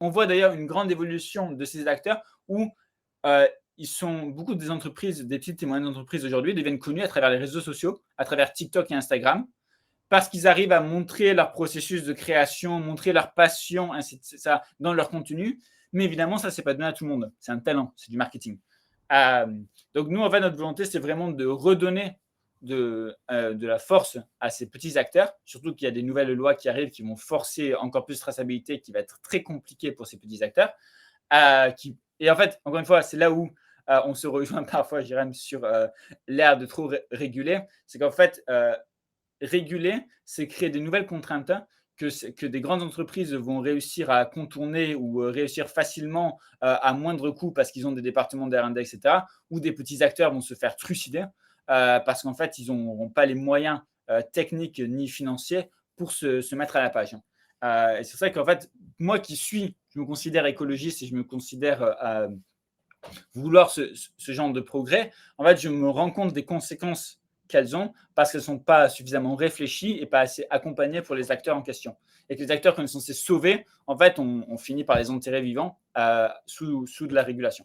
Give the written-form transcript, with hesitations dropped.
on voit d'ailleurs une grande évolution de ces acteurs où euh, beaucoup des entreprises, des petites et moyennes entreprises aujourd'hui deviennent connues à travers les réseaux sociaux, à travers TikTok et Instagram, parce qu'ils arrivent à montrer leur processus de création, montrer leur passion, ainsi de ça, dans leur contenu. Mais évidemment, ça, c'est pas donné à tout le monde. C'est un talent, c'est du marketing. Euh, donc nous, en fait, notre volonté, c'est vraiment de redonner de la force à ces petits acteurs, surtout qu'il y a des nouvelles lois qui arrivent qui vont forcer encore plus de traçabilité, qui va être très compliqué pour ces petits acteurs. Et en fait, encore une fois, c'est là où on se rejoint parfois, Jérém, sur l'ère de trop réguler. C'est qu'en fait, réguler, c'est créer des nouvelles contraintes que des grandes entreprises vont réussir à contourner ou réussir facilement à moindre coût parce qu'ils ont des départements d'R&D, etc. Ou des petits acteurs vont se faire trucider parce qu'en fait, ils n'auront pas les moyens techniques ni financiers pour se mettre à la page. Et c'est ça qu'en fait, moi je me considère écologiste et je me considère vouloir ce genre de progrès, en fait, je me rends compte des conséquences qu'elles ont parce qu'elles ne sont pas suffisamment réfléchies et pas assez accompagnées pour les acteurs en question. Et que les acteurs, quand ils sont censés sauver, en fait, on finit par les enterrer vivants sous de la régulation.